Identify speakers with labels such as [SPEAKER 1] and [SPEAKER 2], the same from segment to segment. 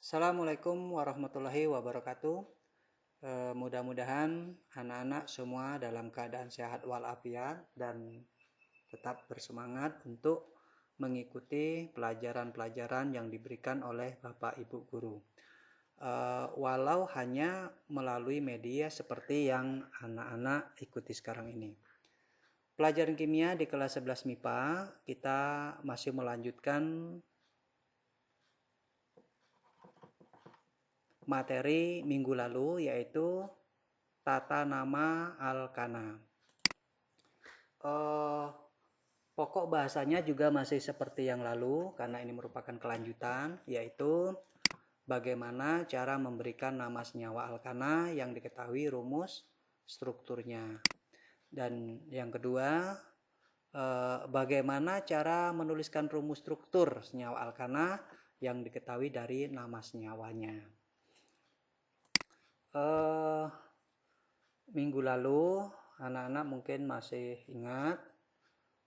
[SPEAKER 1] Assalamualaikum warahmatullahi wabarakatuh. Mudah-mudahan anak-anak semua dalam keadaan sehat walafiat dan tetap bersemangat untuk mengikuti pelajaran-pelajaran yang diberikan oleh Bapak Ibu Guru. Walau hanya melalui media seperti yang anak-anak ikuti sekarang ini. Pelajaran kimia di kelas 11 MIPA, kita masih melanjutkan materi minggu lalu, yaitu tata nama alkana. Pokok bahasanya juga masih seperti yang lalu, karena ini merupakan kelanjutan, yaitu bagaimana cara memberikan nama senyawa alkana yang diketahui rumus strukturnya. Dan yang kedua, bagaimana cara menuliskan rumus struktur senyawa alkana yang diketahui dari nama senyawanya. Minggu lalu anak-anak mungkin masih ingat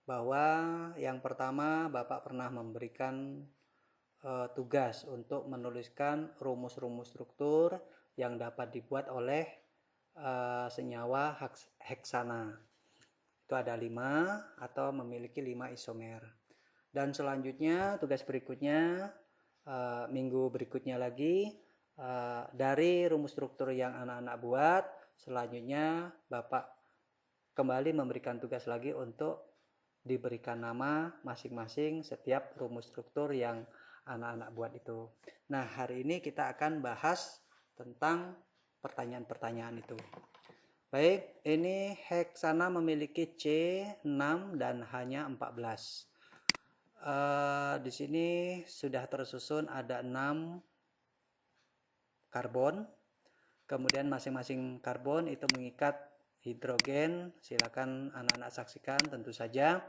[SPEAKER 1] bahwa yang pertama Bapak pernah memberikan tugas untuk menuliskan rumus-rumus struktur yang dapat dibuat oleh senyawa heksana. Itu ada 5 atau memiliki 5 isomer. Dan selanjutnya tugas berikutnya minggu berikutnya lagi, dari rumus struktur yang anak-anak buat, selanjutnya Bapak kembali memberikan tugas lagi untuk diberikan nama masing-masing setiap rumus struktur yang anak-anak buat itu. Nah, hari ini kita akan bahas tentang pertanyaan-pertanyaan itu. Baik, ini heksana memiliki C6 dan hanya 14. Di sini sudah tersusun ada 6 karbon. Kemudian masing-masing karbon itu mengikat hidrogen. Silakan anak-anak saksikan. Tentu saja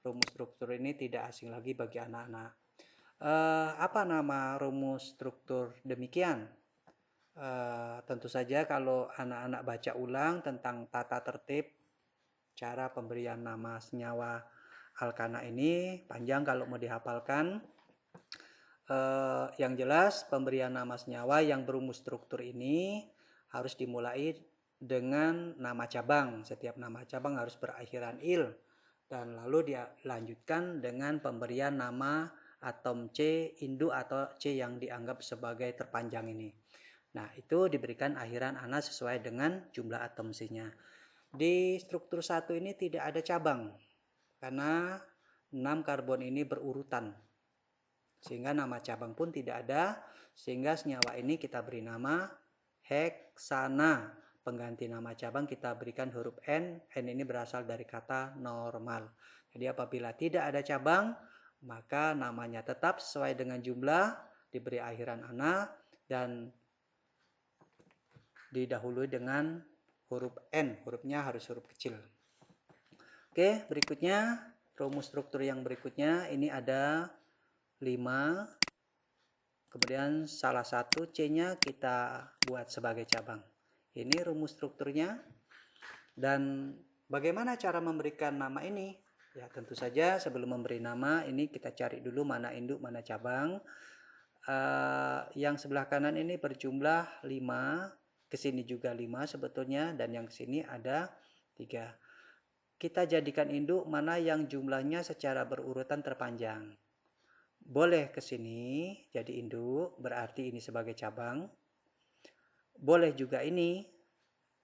[SPEAKER 1] rumus struktur ini tidak asing lagi bagi anak-anak. Apa nama rumus struktur demikian? Tentu saja kalau anak-anak baca ulang tentang tata tertib cara pemberian nama senyawa alkana ini panjang kalau mau dihafalkan. Yang jelas pemberian nama senyawa yang berumus struktur ini harus dimulai dengan nama cabang. Setiap nama cabang harus berakhiran il dan lalu dilanjutkan dengan pemberian nama atom C induk atau C yang dianggap sebagai terpanjang ini. Nah, itu diberikan akhiran ana sesuai dengan jumlah atom C-nya. Di struktur 1 ini tidak ada cabang karena 6 karbon ini berurutan. Sehingga nama cabang pun tidak ada, sehingga senyawa ini kita beri nama heksana. Pengganti nama cabang kita berikan huruf N. N ini berasal dari kata normal. Jadi apabila tidak ada cabang, maka namanya tetap sesuai dengan jumlah, diberi akhiran ana, dan didahului dengan huruf N. Hurufnya harus huruf kecil. Oke, berikutnya rumus struktur yang berikutnya ini ada 5. Kemudian salah satu C-nya kita buat sebagai cabang. Ini rumus strukturnya. Dan bagaimana cara memberikan nama ini? Ya, tentu saja sebelum memberi nama ini kita cari dulu mana induk, mana cabang. Yang sebelah kanan ini berjumlah 5, kesini juga 5 sebetulnya, dan yang kesini ada 3. Kita jadikan induk mana yang jumlahnya secara berurutan terpanjang. Boleh ke sini jadi induk, berarti ini sebagai cabang. Boleh juga ini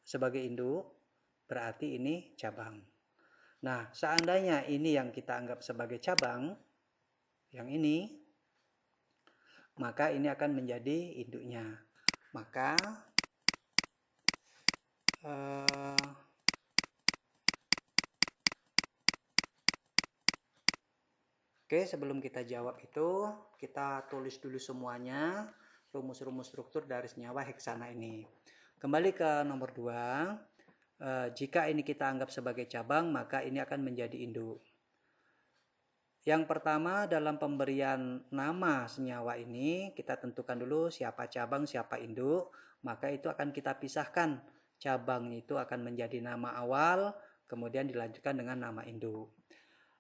[SPEAKER 1] sebagai induk, berarti ini cabang. Nah, seandainya ini yang kita anggap sebagai cabang, yang ini, maka ini akan menjadi induknya. Maka Oke, sebelum kita jawab itu, kita tulis dulu semuanya rumus-rumus struktur dari senyawa heksana ini. Kembali ke nomor 2. Jika ini kita anggap sebagai cabang, maka ini akan menjadi induk. Yang pertama, dalam pemberian nama senyawa ini, kita tentukan dulu siapa cabang, siapa induk. Maka itu akan kita pisahkan. Cabang itu akan menjadi nama awal, kemudian dilanjutkan dengan nama induk.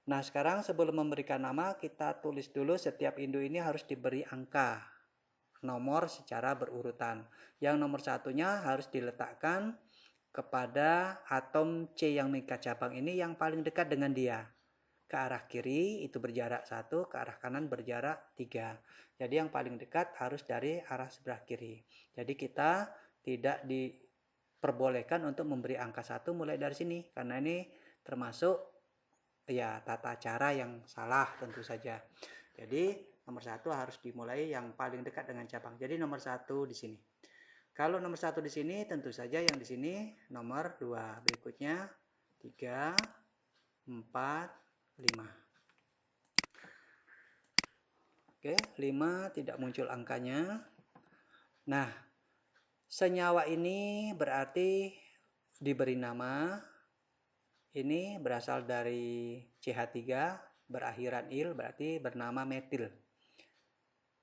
[SPEAKER 1] Nah, sekarang sebelum memberikan nama, kita tulis dulu setiap induk ini harus diberi angka. nomor secara berurutan. Yang nomor satunya harus diletakkan kepada atom C yang mengikat cabang ini yang paling dekat dengan dia. Ke arah kiri itu berjarak 1, ke arah kanan berjarak 3. Jadi yang paling dekat harus dari arah sebelah kiri. Jadi kita tidak diperbolehkan untuk memberi angka 1 mulai dari sini, karena ini termasuk ya tata cara yang salah tentu saja. Jadi nomor 1 harus dimulai yang paling dekat dengan cabang. Jadi nomor 1 di sini. Kalau nomor 1 di sini, tentu saja yang di sini nomor 2. Berikutnya 3, 4, 5. Oke, 5 tidak muncul angkanya. Nah, senyawa ini berarti diberi nama. Ini berasal dari CH3 berakhiran il, berarti bernama metil.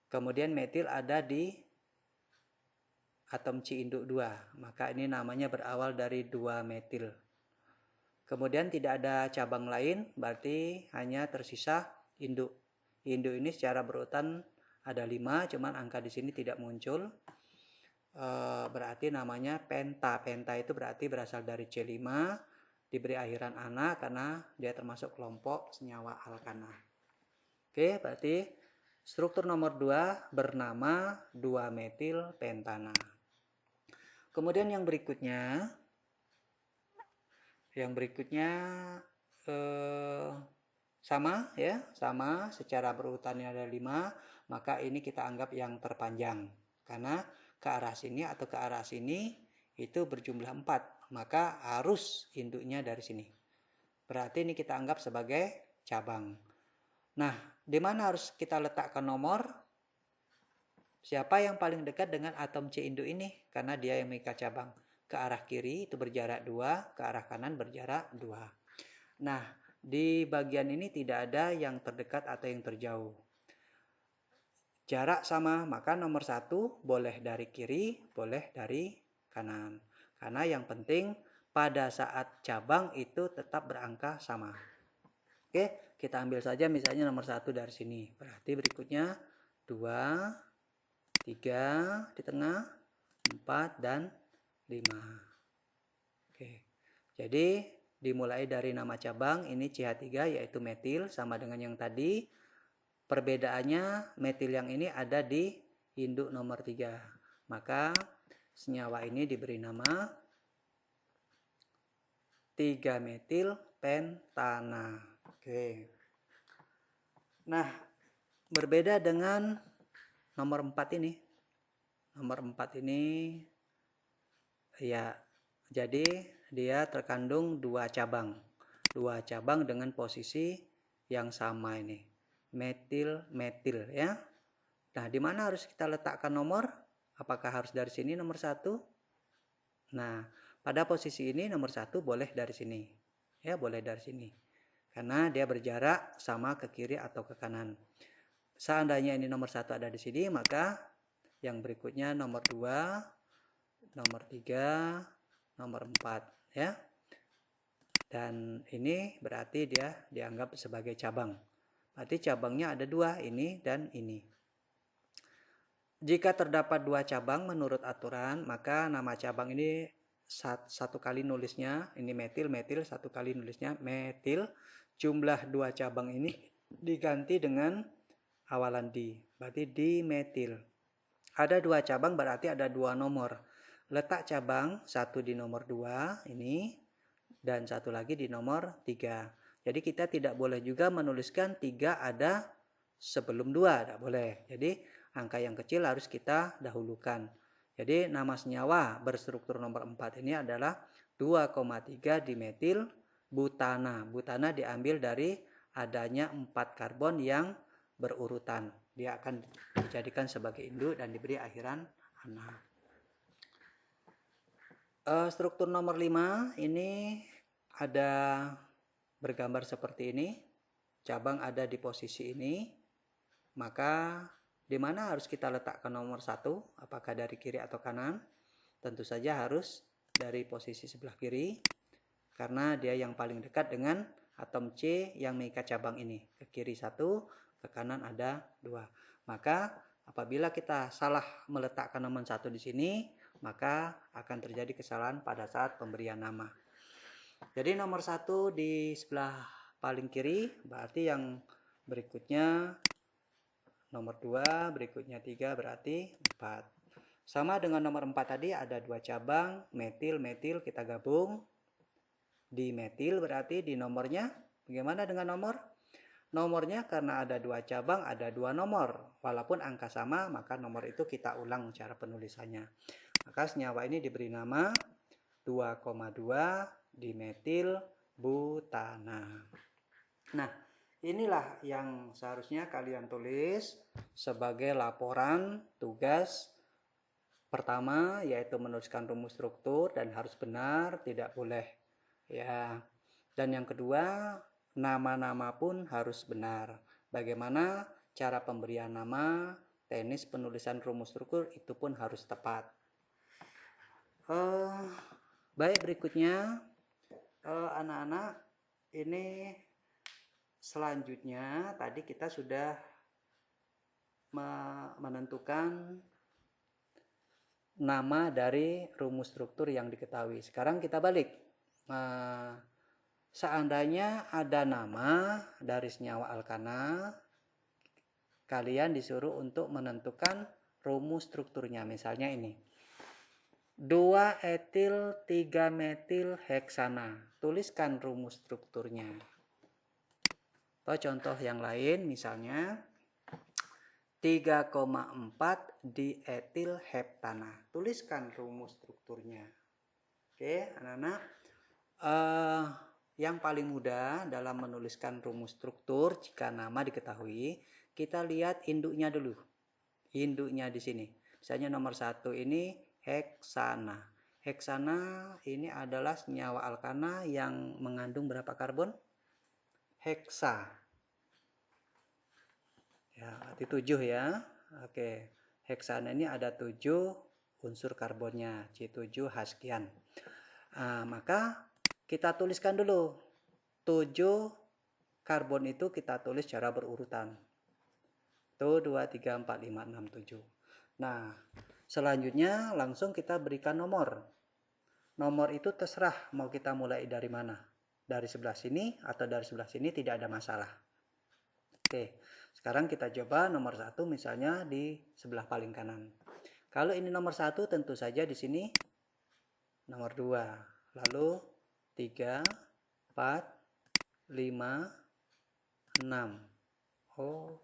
[SPEAKER 1] Kemudian metil ada di atom C induk 2, maka ini namanya berawal dari 2 metil. Kemudian tidak ada cabang lain, berarti hanya tersisa induk. Induk ini secara berurutan ada 5, cuman angka di sini tidak muncul. Berarti namanya penta. Penta itu berarti berasal dari C5, diberi akhiran ana karena dia termasuk kelompok senyawa alkana. Oke, berarti struktur nomor 2 bernama 2-metil pentana. Kemudian yang berikutnya sama ya, sama secara berurutannya ada 5, maka ini kita anggap yang terpanjang. Karena ke arah sini atau ke arah sini itu berjumlah 4. Maka harus induknya dari sini. Berarti ini kita anggap sebagai cabang. Nah, di mana harus kita letakkan nomor? Siapa yang paling dekat dengan atom C induk ini? Karena dia yang mengikat cabang. Ke arah kiri itu berjarak 2, ke arah kanan berjarak 2. Nah, di bagian ini tidak ada yang terdekat atau yang terjauh. Jarak sama, maka nomor 1 boleh dari kiri, boleh dari kanan. Karena yang penting pada saat cabang itu tetap berangka sama. Oke, kita ambil saja misalnya nomor 1 dari sini. Berarti berikutnya 2, 3 di tengah, 4 dan 5. Oke. Jadi dimulai dari nama cabang ini CH3 yaitu metil sama dengan yang tadi. Perbedaannya metil yang ini ada di induk nomor 3. Maka senyawa ini diberi nama 3-metil pentana. Oke. Nah, berbeda dengan nomor 4 ini. Nomor 4 ini ya, jadi dia terkandung 2 cabang. 2 cabang dengan posisi yang sama ini. Metil ya. Nah, di mana harus kita letakkan nomor? Apakah harus dari sini nomor 1? Nah, pada posisi ini nomor 1 boleh dari sini. Ya, boleh dari sini. Karena dia berjarak sama ke kiri atau ke kanan. Seandainya ini nomor 1 ada di sini, maka yang berikutnya nomor 2, nomor 3, nomor 4 ya. Dan ini berarti dia dianggap sebagai cabang. Berarti cabangnya ada 2, ini dan ini. Jika terdapat 2 cabang menurut aturan, maka nama cabang ini satu kali nulisnya, ini metil, satu kali nulisnya metil. Jumlah 2 cabang ini diganti dengan awalan di, berarti dimetil. Ada 2 cabang berarti ada 2 nomor. Letak cabang 1 di nomor 2 ini dan 1 lagi di nomor 3. Jadi kita tidak boleh juga menuliskan 3 ada sebelum 2, tidak boleh. Jadi angka yang kecil harus kita dahulukan. Jadi nama senyawa berstruktur nomor 4 ini adalah 2,3 dimetil butana. Butana diambil dari adanya 4 karbon yang berurutan. Dia akan dijadikan sebagai induk dan diberi akhiran ana. Struktur nomor 5 ini ada bergambar seperti ini. Cabang ada di posisi ini. Maka di mana harus kita letakkan nomor 1? Apakah dari kiri atau kanan? Tentu saja harus dari posisi sebelah kiri. Karena dia yang paling dekat dengan atom C yang mengikat cabang ini. Ke kiri 1, ke kanan ada 2. Maka Apabila kita salah meletakkan nomor 1 di sini, maka akan terjadi kesalahan pada saat pemberian nama. Jadi nomor 1 di sebelah paling kiri, berarti yang berikutnya nomor 2, berikutnya 3, berarti 4. Sama dengan nomor 4 tadi, ada 2 cabang, metil, metil, kita gabung. Di metil berarti di nomornya, bagaimana dengan nomor? Nomornya karena ada 2 cabang, ada 2 nomor. Walaupun angka sama, maka nomor itu kita ulang cara penulisannya. Maka senyawa ini diberi nama 2,2 dimetil butana. Nah, inilah yang seharusnya kalian tulis sebagai laporan tugas pertama, yaitu menuliskan rumus struktur dan harus benar, tidak boleh ya. Dan yang kedua, nama-nama pun harus benar. Bagaimana cara pemberian nama, teknis penulisan rumus struktur itu pun harus tepat. Baik, berikutnya anak-anak, ini selanjutnya tadi kita sudah menentukan nama dari rumus struktur yang diketahui. Sekarang kita balik. Seandainya ada nama dari senyawa alkana, kalian disuruh untuk menentukan rumus strukturnya. Misalnya ini. 2 etil 3 metil heksana. Tuliskan rumus strukturnya. Atau contoh yang lain misalnya 3,4 dietil heptana. Tuliskan rumus strukturnya. Oke, anak-anak. Yang paling mudah dalam menuliskan rumus struktur jika nama diketahui, kita lihat induknya dulu. Induknya di sini. Misalnya nomor 1 ini heksana. Heksana ini adalah senyawa alkana yang mengandung berapa karbon? Heksa. Ya, berarti 7 ya. Oke. Heksana ini ada 7 unsur karbonnya, C7H sekian. Maka kita tuliskan dulu 7 karbon itu kita tulis secara berurutan. 1, 2, 3, 4, 5, 6, 7. Nah, selanjutnya langsung kita berikan nomor. Nomor itu terserah mau kita mulai dari mana. Dari sebelah sini atau dari sebelah sini tidak ada masalah. Oke, sekarang kita coba nomor 1 misalnya di sebelah paling kanan. Kalau ini nomor 1 tentu saja di sini nomor 2. Lalu 3, 4, 5, 6. Oh,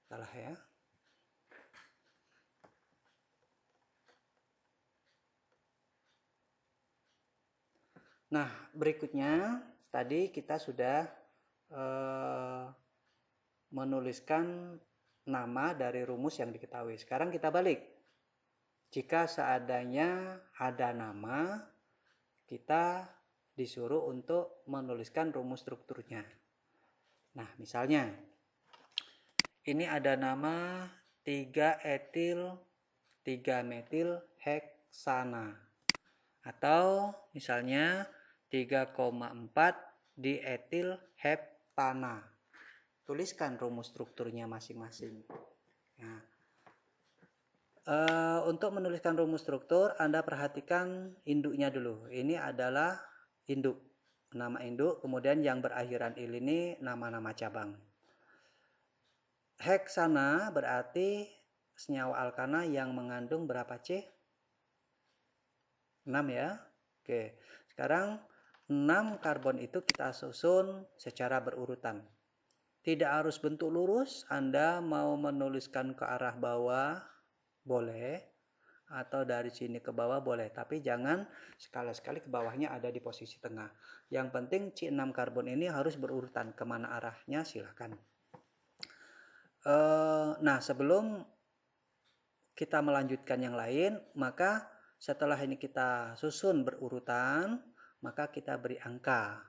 [SPEAKER 1] salah ya. Nah, berikutnya tadi kita sudah menuliskan nama dari rumus yang diketahui. Sekarang kita balik. Jika seadanya ada nama, kita disuruh untuk menuliskan rumus strukturnya. Nah, misalnya ini ada nama 3 etil 3 metil heksana. Atau misalnya 3,4 dietil heptana. Tuliskan rumus strukturnya masing-masing. Nah, untuk menuliskan rumus struktur, Anda perhatikan induknya dulu. Ini adalah induk, nama induk, kemudian yang berakhiran il ini nama-nama cabang. Heksana berarti senyawa alkana yang mengandung berapa C? 6 ya. Oke, sekarang 6 karbon itu kita susun secara berurutan. Tidak harus bentuk lurus, Anda mau menuliskan ke arah bawah, boleh. Atau dari sini ke bawah boleh. Tapi jangan sekali-sekali ke bawahnya ada di posisi tengah. Yang penting C6 karbon ini harus berurutan. Kemana arahnya silahkan. Nah, sebelum kita melanjutkan yang lain, maka setelah ini kita susun berurutan, maka kita beri angka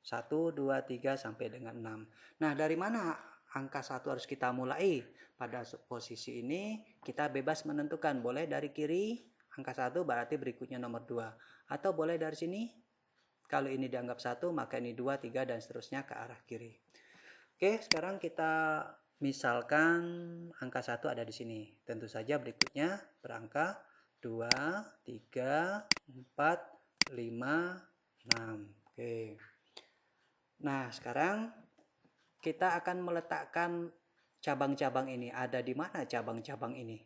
[SPEAKER 1] 1, 2, 3 sampai dengan 6. Nah, dari mana angka 1 harus kita mulai? Pada posisi ini kita bebas menentukan, boleh dari kiri angka 1 berarti berikutnya nomor 2, atau boleh dari sini. Kalau ini dianggap 1 maka ini 2, 3 dan seterusnya ke arah kiri. Oke, sekarang kita Misalkan angka 1 ada di sini. Tentu saja berikutnya berangka 2, 3, 4, 5, 6. Oke. Nah, sekarang kita akan meletakkan cabang-cabang ini. Ada di mana cabang-cabang ini?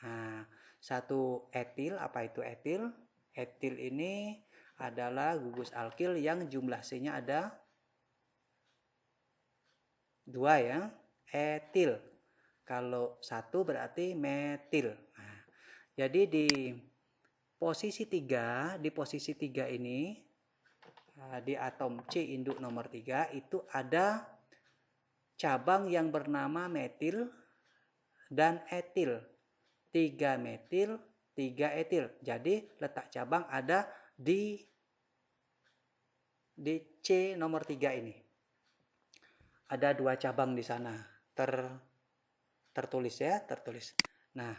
[SPEAKER 1] Nah, satu etil. Apa itu etil? Etil ini adalah gugus alkil yang jumlah C-nya ada 2 ya. Etil. Kalau 1 berarti metil. Nah, jadi di posisi 3 ini di atom C induk nomor 3 itu ada cabang yang bernama metil dan etil. 3 metil, 3 etil. Jadi letak cabang ada di C nomor 3 ini. Ada 2 cabang di sana. Tertulis ya, tertulis. Nah,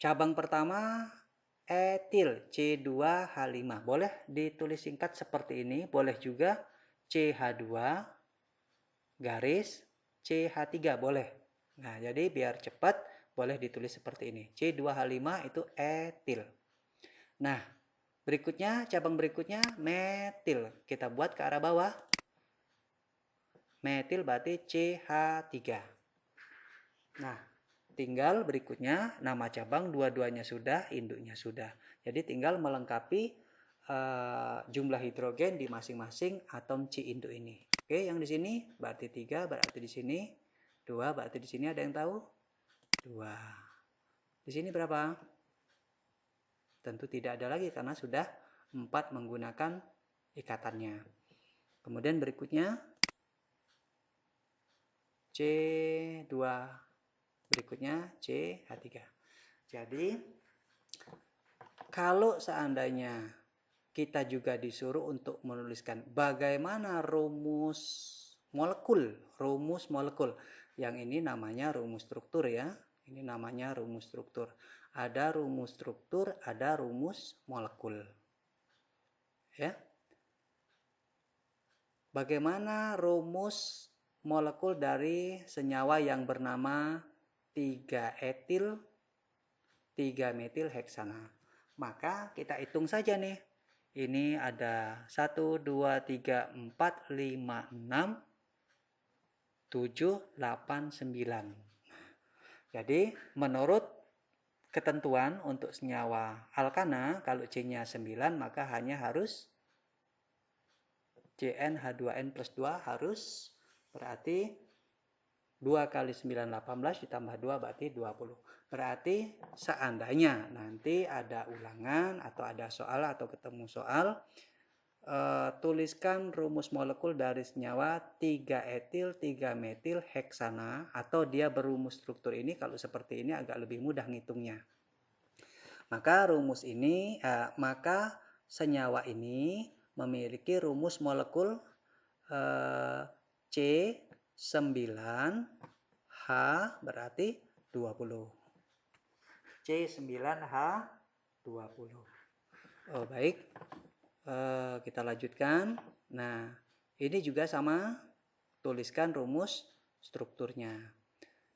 [SPEAKER 1] cabang pertama etil C2H5. Boleh ditulis singkat seperti ini, boleh juga CH2 garis CH3 boleh. Nah, jadi biar cepat boleh ditulis seperti ini. C2H5 itu etil. Nah, berikutnya cabang berikutnya metil. Kita buat ke arah bawah. Metil berarti CH3. Nah, tinggal berikutnya nama cabang dua-duanya sudah, induknya sudah. Jadi tinggal melengkapi jumlah hidrogen di masing-masing atom C induk ini. Oke, yang di sini berarti 3, berarti di sini 2, berarti di sini ada yang tahu? 2. Di sini berapa? Tentu tidak ada lagi karena sudah 4 menggunakan ikatannya. Kemudian berikutnya C2, berikutnya CH3. Jadi kalau seandainya kita juga disuruh untuk menuliskan bagaimana rumus molekul. Yang ini namanya rumus struktur ya. Ini namanya rumus struktur. Ada rumus struktur, ada rumus molekul. Ya. Bagaimana rumus molekul dari senyawa yang bernama 3 etil 3 metil heksana. Maka kita hitung saja nih. Ini ada 1, 2, 3, 4, 5, 6, 7, 8, 9. Jadi menurut ketentuan untuk senyawa alkana, kalau C-nya 9 maka hanya harus CnH2n plus 2 harus berarti 2 kali 9, 18 ditambah 2 berarti 20. Berarti seandainya nanti ada ulangan atau ada soal atau ketemu soal, tuliskan rumus molekul dari senyawa 3 etil 3 metil heksana atau dia berumus struktur ini. Kalau seperti ini agak lebih mudah ngitungnya. Maka rumus ini maka senyawa ini memiliki rumus molekul C9H berarti 20. C9H20. Oh, baik. Kita lanjutkan. Nah, ini juga sama, tuliskan rumus strukturnya.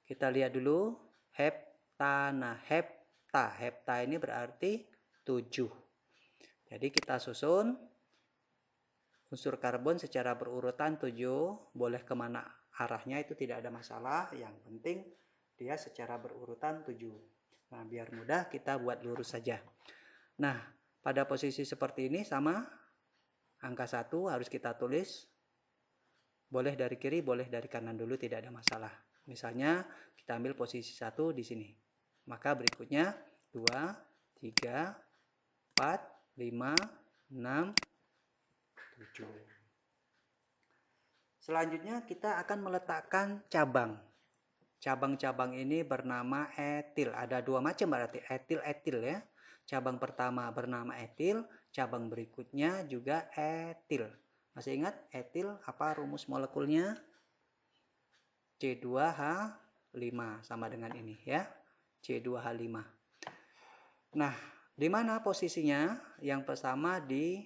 [SPEAKER 1] Kita lihat dulu heptana. Hepta ini berarti 7. Jadi kita susun unsur karbon secara berurutan 7. Boleh kemana arahnya itu tidak ada masalah. Yang penting dia secara berurutan 7. Nah, biar mudah kita buat lurus saja. Nah, pada posisi seperti ini sama, angka 1 harus kita tulis. Boleh dari kiri, boleh dari kanan dulu, tidak ada masalah. Misalnya kita ambil posisi 1 di sini. Maka berikutnya 2, 3, 4, 5, 6, 7. Selanjutnya kita akan meletakkan cabang. Cabang-cabang ini bernama etil. Ada 2 macam berarti etil-etil ya. Cabang pertama bernama etil, cabang berikutnya juga etil. Masih ingat etil apa rumus molekulnya? C2H5 sama dengan ini ya. C2H5. Nah, di mana posisinya? Yang pertama di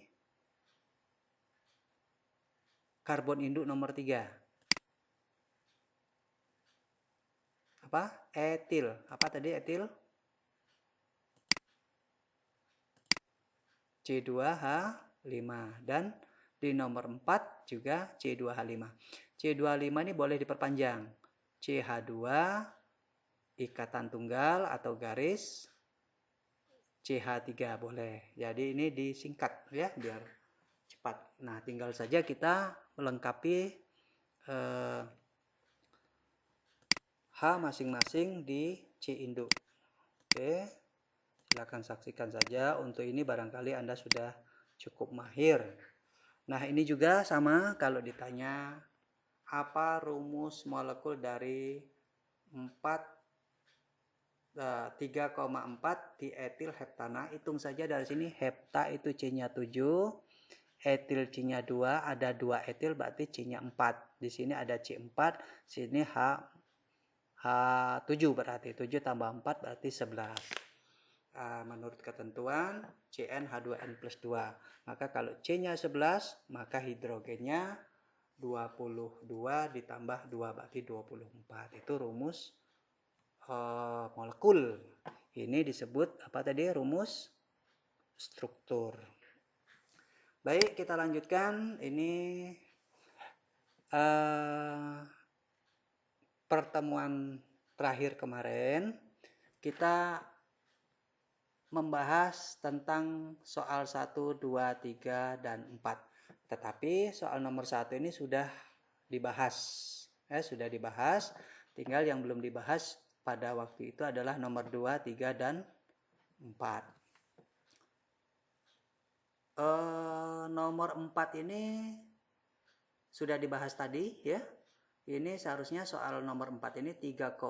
[SPEAKER 1] karbon induk nomor 3. apa? Etil. Apa tadi etil? C2H5. Dan di nomor 4 juga C2H5. C2H5 ini boleh diperpanjang. CH2 ikatan tunggal atau garis, CH3 boleh. Jadi ini disingkat ya biar cepat. Nah, tinggal saja kita melengkapi H masing-masing di C induk. Oke, silakan saksikan saja. Untuk ini barangkali Anda sudah cukup mahir. Nah, ini juga sama kalau ditanya apa rumus molekul dari 3,4 dietil heptana. Hitung saja dari sini, hepta itu C-nya 7, etil C-nya 2, ada 2 etil berarti C-nya 4. Di sini ada C4, sini H7 berarti 7 tambah 4 berarti 11. Menurut ketentuan Cn H2n plus 2. Maka kalau C-nya 11, maka hidrogennya 22 ditambah 2 berarti 24. Itu rumus molekul. Ini disebut apa tadi? Rumus struktur. Baik, kita lanjutkan. Ini pertemuan terakhir kemarin kita membahas tentang soal 1, 2, 3, dan 4. Tetapi soal nomor 1 ini sudah dibahas. Sudah dibahas. Tinggal yang belum dibahas pada waktu itu adalah nomor 2, 3, dan 4. Nomor 4 ini sudah dibahas tadi ya. Ini seharusnya soal nomor 4 ini 3,4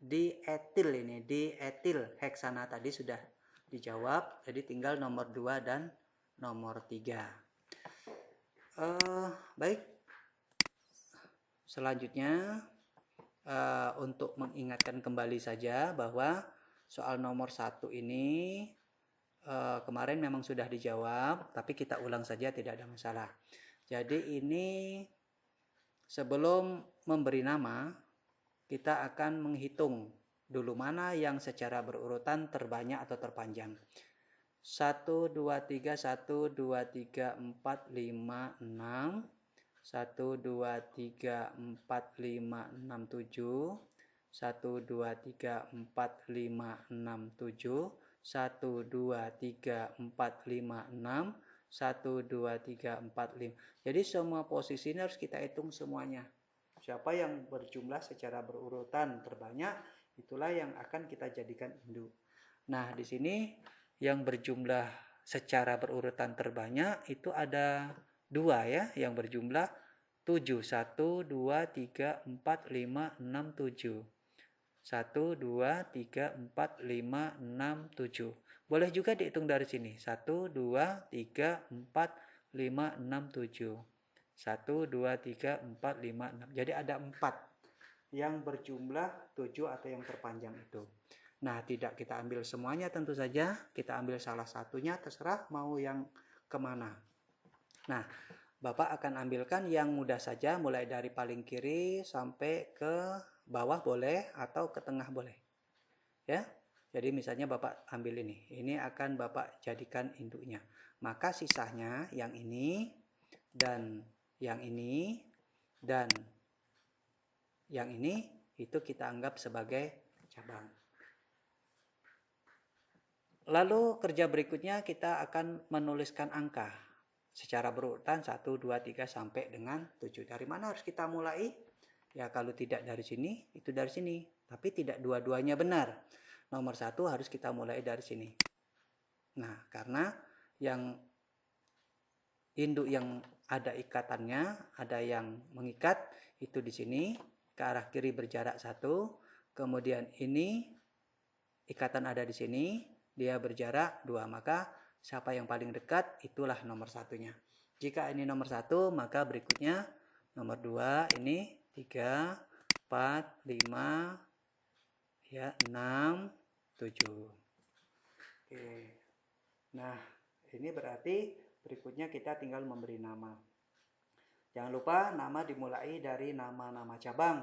[SPEAKER 1] dietil ini. Dietil heksana tadi sudah dijawab. Jadi tinggal nomor 2 dan nomor 3. Baik. Selanjutnya untuk mengingatkan kembali saja bahwa soal nomor 1 ini kemarin memang sudah dijawab, tapi kita ulang saja tidak ada masalah. Jadi ini sebelum memberi nama, kita akan menghitung dulu mana yang secara berurutan terbanyak atau terpanjang. 1, 2, 3, 1, 2, 3, 4, 5, 6. 1, 2, 3, 4, 5, 6, 7. 1, 2, 3, 4, 5, 6, 7. 1, 2, 3, 4, 5, 6. 1, 2, 3, 4, 5. Jadi semua posisi ini harus kita hitung semuanya. Siapa yang berjumlah secara berurutan terbanyak, itulah yang akan kita jadikan induk. Nah, di sini yang berjumlah secara berurutan terbanyak itu ada 2 ya, yang berjumlah 7. 1, 2, 3, 4, 5, 6, 7. 1, 2, 3, 4, 5, 6, 7. Boleh juga dihitung dari sini. 1, 2, 3, 4, 5, 6, 7. 1, 2, 3, 4, 5, 6. Jadi ada 4 yang berjumlah 7 atau yang terpanjang itu. Nah, tidak kita ambil semuanya tentu saja. Kita ambil salah satunya, terserah mau yang kemana. Nah, Bapak akan ambilkan yang mudah saja, mulai dari paling kiri sampai ke bawah boleh, atau ke tengah boleh. Ya, jadi misalnya Bapak ambil ini. Ini akan Bapak jadikan induknya. Maka sisanya yang ini, dan yang ini, dan yang ini, itu kita anggap sebagai cabang. Lalu kerja berikutnya kita akan menuliskan angka secara berurutan 1, 2, 3 sampai dengan 7. Dari mana harus kita mulai? Ya kalau tidak dari sini, itu dari sini. Tapi tidak dua-duanya benar. Nomor 1 harus kita mulai dari sini. Nah, karena yang induk yang ada ikatannya, ada yang mengikat, itu di sini. Ke arah kiri berjarak 1. Kemudian ini ikatan ada di sini, dia berjarak 2. Maka siapa yang paling dekat, itulah nomor 1-nya. Jika ini nomor 1, maka berikutnya nomor 2, ini 3, 4, 5, ya, 6, 7. Oke. Nah, ini berarti berikutnya kita tinggal memberi nama. Jangan lupa nama dimulai dari nama-nama cabang.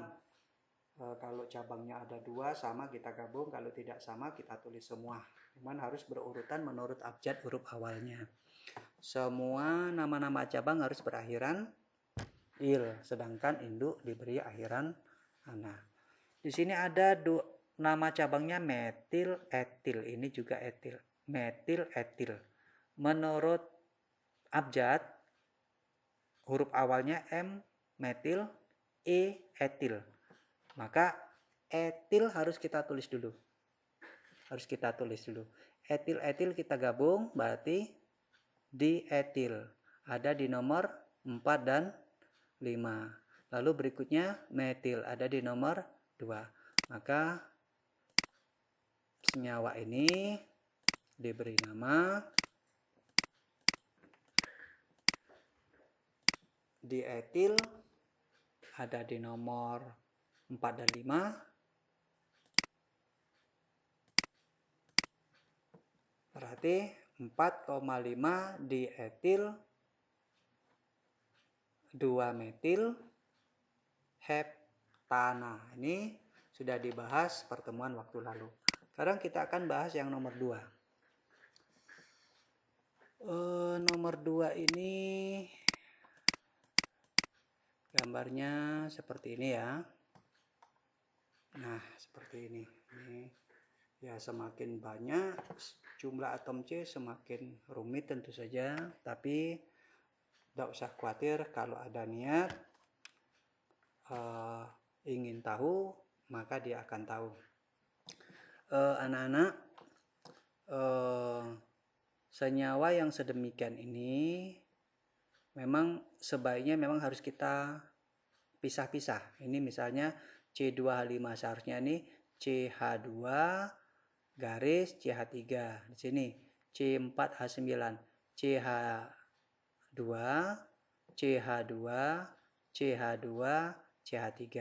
[SPEAKER 1] Kalau cabangnya ada 2 sama kita gabung, kalau tidak sama kita tulis semua. Cuman harus berurutan menurut abjad huruf awalnya. Semua nama-nama cabang harus berakhiran il, sedangkan induk diberi akhiran ana. Di sini ada nama cabangnya metil etil, ini juga etil, metil etil. Menurut abjad huruf awalnya M metil, E etil. Maka etil harus kita tulis dulu. Etil-etil kita gabung berarti dietil. Ada di nomor 4 dan 5. Lalu berikutnya metil ada di nomor 2. Maka senyawa ini diberi nama dietil ada di nomor 4 dan 5. Berarti 4,5 dietil 2 metil heptana. Ini sudah dibahas pertemuan waktu lalu. Sekarang kita akan bahas yang nomor 2. Nomor 2 ini gambarnya seperti ini ya. Nah, seperti ini. Ya, semakin banyak jumlah atom C semakin rumit tentu saja, tapi tidak usah khawatir kalau ada niat ingin tahu, maka dia akan tahu. Anak-anak, senyawa yang sedemikian ini memang sebaiknya memang harus kita pisah-pisah. Ini misalnya C2H5, seharusnya ini CH2 garis CH3. Di sini C4H9, CH2, CH2, CH2, CH3.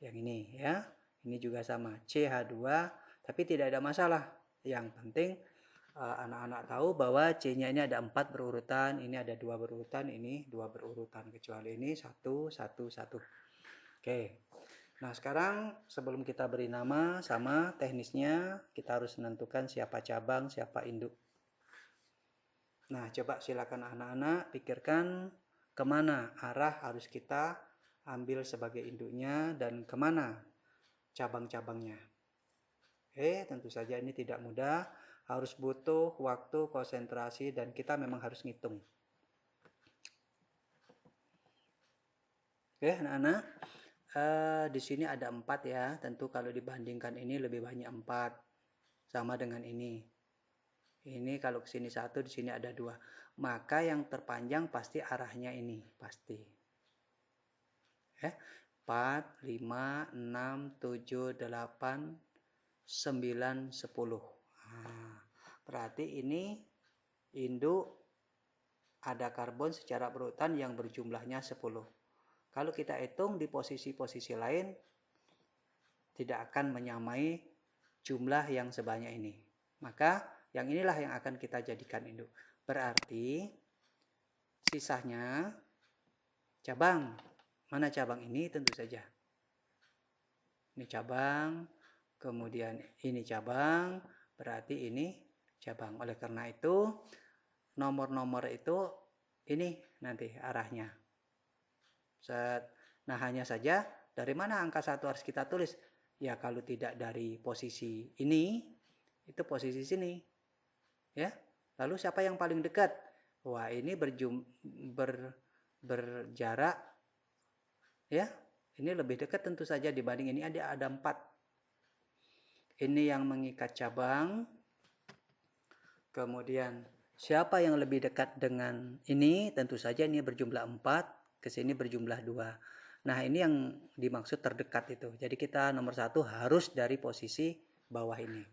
[SPEAKER 1] Yang ini ya. Ini juga sama, CH2, tapi tidak ada masalah. Yang penting anak-anak tahu bahwa C-nya ini ada 4 berurutan, ini ada 2 berurutan, ini 2 berurutan, kecuali ini 1, 1, 1. Oke. Nah, sekarang sebelum kita beri nama sama teknisnya, kita harus menentukan siapa cabang, siapa induk. Nah, coba silakan anak-anak pikirkan kemana arah harus kita ambil sebagai induknya dan kemana cabang-cabangnya. Tentu saja ini tidak mudah, harus butuh waktu, konsentrasi, dan kita memang harus ngitung. Oke, anak-anak, di sini ada 4 ya, tentu kalau dibandingkan ini lebih banyak 4, sama dengan ini. Ini kalau ke sini 1, di sini ada 2. Maka yang terpanjang pasti arahnya ini, pasti. 4, 5, 6, 7, 8, 9, 10. Nah, berarti ini induk ada karbon secara berurutan yang berjumlahnya 10. Kalau kita hitung di posisi-posisi lain, tidak akan menyamai jumlah yang sebanyak ini. Maka yang inilah yang akan kita jadikan induk. Berarti sisanya cabang. Mana cabang ini? Tentu saja. Ini cabang, kemudian ini cabang, berarti ini cabang. Oleh karena itu, nomor-nomor itu ini nanti arahnya. Nah, hanya saja dari mana angka 1 harus kita tulis? Ya, kalau tidak dari posisi ini, itu posisi sini. Ya. Lalu siapa yang paling dekat? Wah, ini berjarak ya. Ini lebih dekat tentu saja dibanding ini ada 4. Ini yang mengikat cabang. Kemudian siapa yang lebih dekat dengan ini? Tentu saja ini berjumlah 4, ke sini berjumlah 2. Nah, ini yang dimaksud terdekat itu. Jadi kita nomor 1 harus dari posisi bawah ini.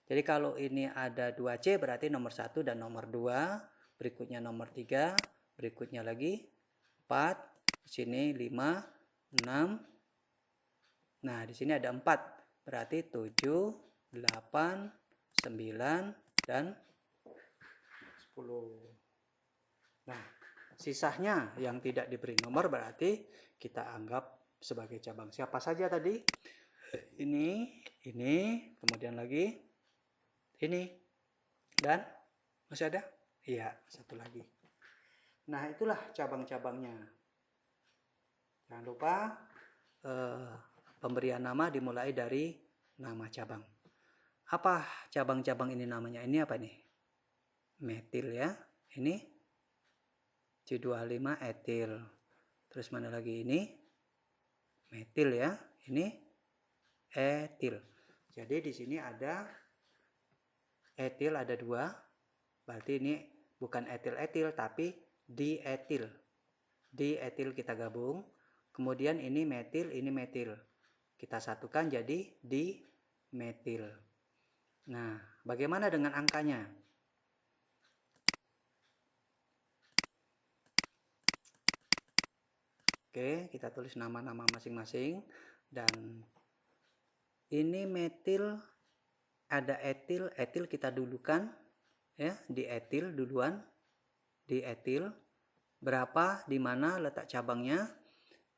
[SPEAKER 1] Jadi kalau ini ada 2C berarti nomor 1 dan nomor 2, berikutnya nomor 3, berikutnya lagi 4, di sini 5, 6. Nah, di sini ada 4. Berarti 7, 8, 9, dan 10. Nah, sisanya yang tidak diberi nomor berarti kita anggap sebagai cabang. Siapa saja tadi? Ini, kemudian lagi ini, dan masih ada? Iya, satu lagi. Nah, itulah cabang-cabangnya. Jangan lupa pemberian nama dimulai dari nama cabang. Apa cabang-cabang ini namanya? Ini apa nih? Metil ya. Ini C25 etil. Terus mana lagi ini? Metil ya. Ini etil. Jadi di sini ada etil ada 2. Berarti ini bukan etil-etil tapi dietil. Dietil kita gabung. Kemudian ini metil. Kita satukan jadi dimetil. Nah, bagaimana dengan angkanya? Oke, kita tulis nama-nama masing-masing. Dan ini metil, ada etil. Etil kita dulukan. Ya, dietil duluan. Dietil. Berapa, di mana letak cabangnya?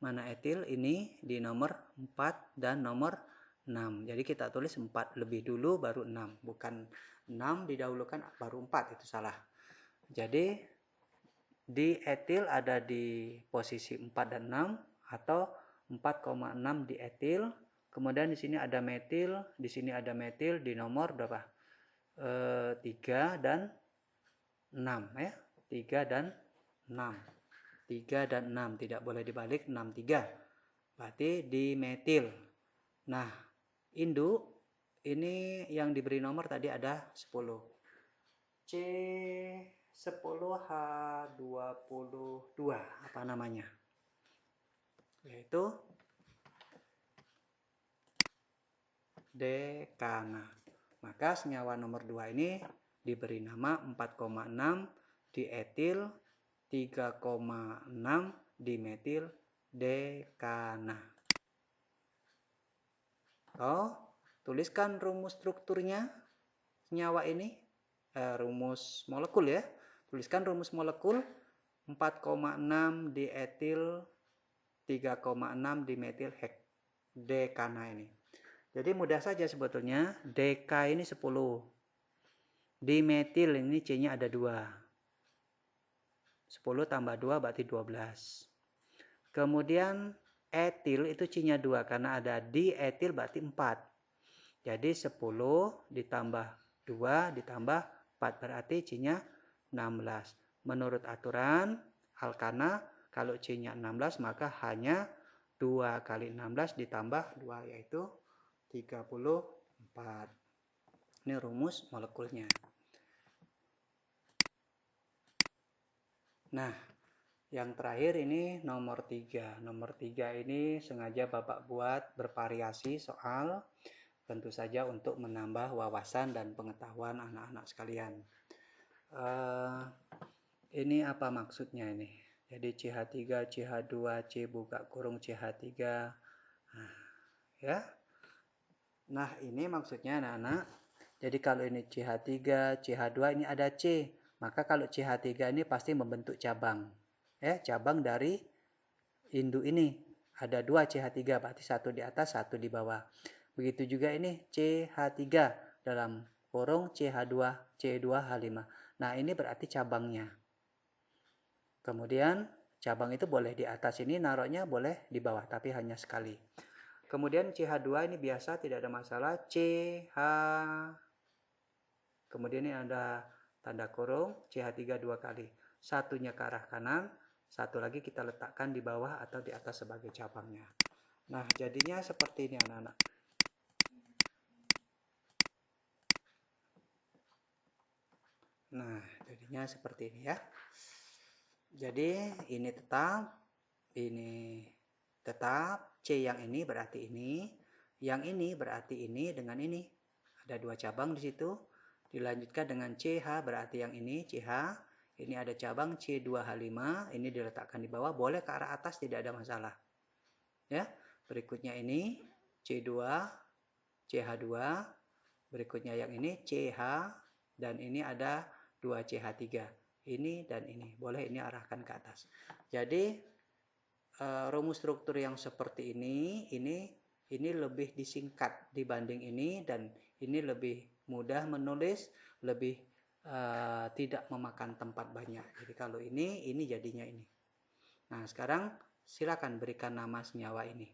[SPEAKER 1] Mana etil? Ini di nomor 4 dan nomor 6. Jadi kita tulis 4 lebih dulu baru 6. Bukan 6 didahulukan baru 4, itu salah. Jadi di etil ada di posisi 4 dan 6 atau 4,6 di etil. Kemudian di sini ada metil, di sini ada metil di nomor berapa? 3 dan 6 ya. 3 dan 6. 3 dan 6 tidak boleh dibalik, 6 3. Berarti di metil. Nah, induk ini yang diberi nomor tadi ada 10. C10H22 apa namanya? Yaitu dekana. Maka senyawa nomor 2 ini diberi nama 4,6 dietil 3,6 dimetil dekana. Tuliskan rumus strukturnya senyawa ini. Rumus molekul ya. Tuliskan rumus molekul 4,6 dietil 3,6 dimetil dekana ini. Jadi mudah saja sebetulnya. Deka ini 10. Dimetil ini C-nya ada 2. 10 tambah 2 berarti 12. Kemudian etil itu C-nya 2 karena ada dietil berarti 4. Jadi 10 ditambah 2 ditambah 4 berarti C-nya 16. Menurut aturan alkana kalau C-nya 16 maka hanya 2 kali 16 ditambah 2 yaitu 34. Ini rumus molekulnya. Nah, yang terakhir ini nomor 3. Nomor 3 ini sengaja Bapak buat bervariasi soal, tentu saja untuk menambah wawasan dan pengetahuan anak-anak sekalian. Ini apa maksudnya ini? Jadi CH3, CH2, C buka kurung CH3. Nah, ya. Nah, ini maksudnya anak-anak. Jadi kalau ini CH3, CH2 ini ada C. Maka kalau CH3 ini pasti membentuk cabang. Cabang dari induk ini. Ada 2 CH3, berarti satu di atas, satu di bawah. Begitu juga ini CH3 dalam kurung CH2, C2H5. Nah, ini berarti cabangnya. Kemudian cabang itu boleh di atas ini, naruhnya boleh di bawah, tapi hanya sekali. Kemudian CH2 ini biasa, tidak ada masalah. CH. Kemudian ini ada tanda kurung, CH3 2 kali. Satunya ke arah kanan, satu lagi kita letakkan di bawah atau di atas sebagai cabangnya. Nah, jadinya seperti ini anak-anak. Nah, jadinya seperti ini ya. Jadi ini tetap, C yang ini berarti ini, yang ini berarti ini dengan ini. Ada 2 cabang di situ. Dilanjutkan dengan CH berarti yang ini CH. Ini ada cabang C2H5, ini diletakkan di bawah, boleh ke arah atas tidak ada masalah. Ya. Berikutnya ini C2, CH2, berikutnya yang ini CH dan ini ada 2 CH3. Ini dan ini, boleh ini arahkan ke atas. Jadi rumus struktur yang seperti ini lebih disingkat dibanding ini, dan ini lebih mudah menulis, lebih tidak memakan tempat banyak. Jadi kalau ini jadinya ini. Nah, sekarang silakan berikan nama senyawa ini.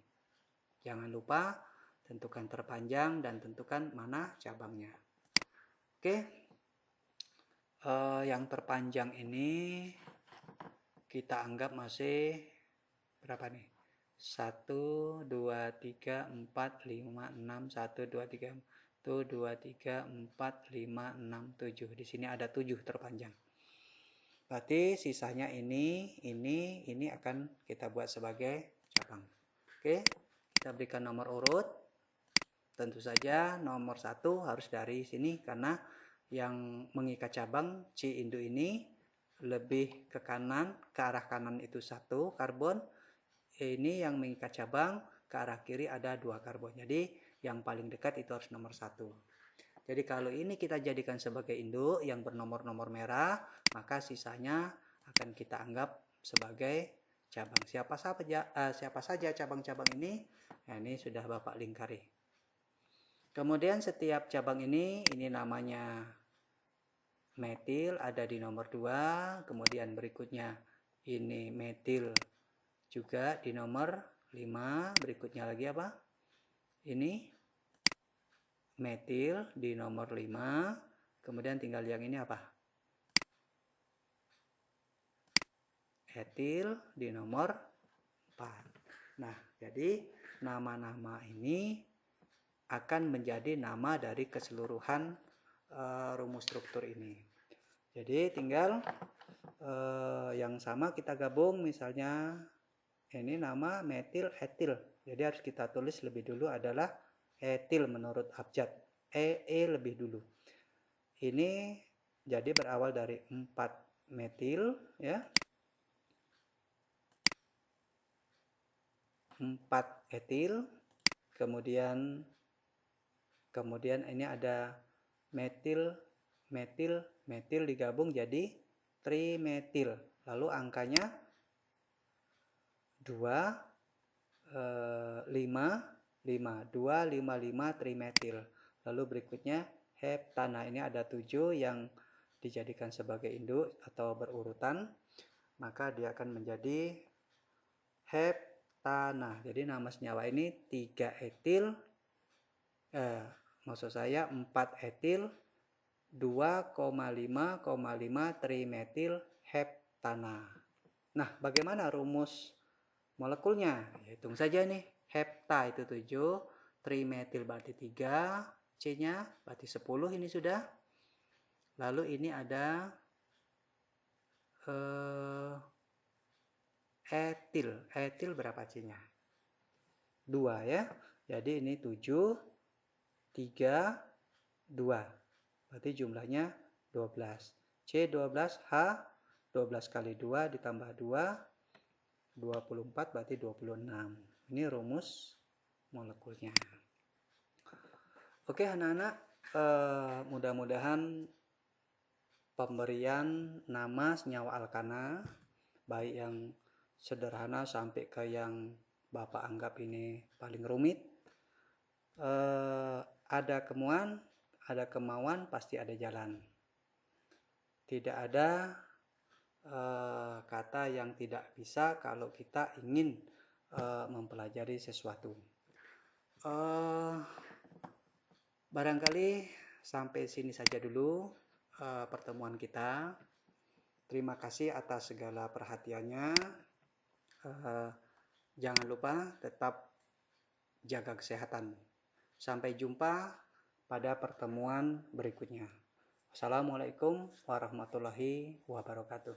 [SPEAKER 1] Jangan lupa tentukan terpanjang dan tentukan mana cabangnya. Oke, yang terpanjang ini kita anggap masih berapa nih? 1, 2, 3, 4, 5, 6, 1, 2, 3, 1, 2, 3, 4, 5, 6, 7. Di sini ada 7 terpanjang. Berarti sisanya ini akan kita buat sebagai cabang. Oke, kita berikan nomor urut. Tentu saja nomor 1 harus dari sini, karena yang mengikat cabang C induk ini lebih ke kanan, ke arah kanan itu 1 karbon. Ini yang mengikat cabang ke arah kiri ada 2 karbon. Jadi yang paling dekat itu harus nomor 1. Jadi kalau ini kita jadikan sebagai induk yang bernomor-nomor merah, maka sisanya akan kita anggap sebagai cabang. Siapa saja cabang-cabang ini? Nah, ini sudah Bapak lingkari. Kemudian setiap cabang ini namanya metil, ada di nomor 2. Kemudian berikutnya ini metil juga di nomor 5. Berikutnya lagi apa? Ini metil di nomor 5. Kemudian tinggal yang ini apa? Etil di nomor 4. Nah, jadi nama-nama ini akan menjadi nama dari keseluruhan rumus struktur ini. Jadi tinggal yang sama kita gabung, misalnya ini nama metil etil. Jadi harus kita tulis lebih dulu adalah etil menurut abjad. Lebih dulu. Ini jadi berawal dari 4 metil ya. 4 etil. Kemudian ini ada metil digabung jadi trimetil. Lalu angkanya 2, 5, 2,5,5 trimetil. Lalu berikutnya heptana. Ini ada 7 yang dijadikan sebagai induk atau berurutan, maka dia akan menjadi heptana. Jadi nama senyawa ini 3 etil, maksud saya 4 etil 2,5,5 trimetil heptana. Nah, bagaimana rumus molekulnya? Hitung saja nih. Hepta itu 7, trimetil berarti 3, C-nya berarti 10 ini sudah. Lalu ini ada etil berapa C-nya? 2 ya. Jadi ini 7, 3, 2. Berarti jumlahnya 12. C12, H 12 kali 2 ditambah 2, 24 berarti 26. Ini rumus molekulnya. Oke anak-anak, mudah-mudahan pemberian nama senyawa alkana, baik yang sederhana sampai ke yang Bapak anggap ini paling rumit, ada kemauan, pasti ada jalan. Tidak ada kata yang tidak bisa kalau kita ingin mempelajari sesuatu. Barangkali sampai sini saja dulu pertemuan kita. Terima kasih atas segala perhatiannya. Jangan lupa tetap jaga kesehatan. Sampai jumpa pada pertemuan berikutnya. Assalamualaikum warahmatullahi wabarakatuh.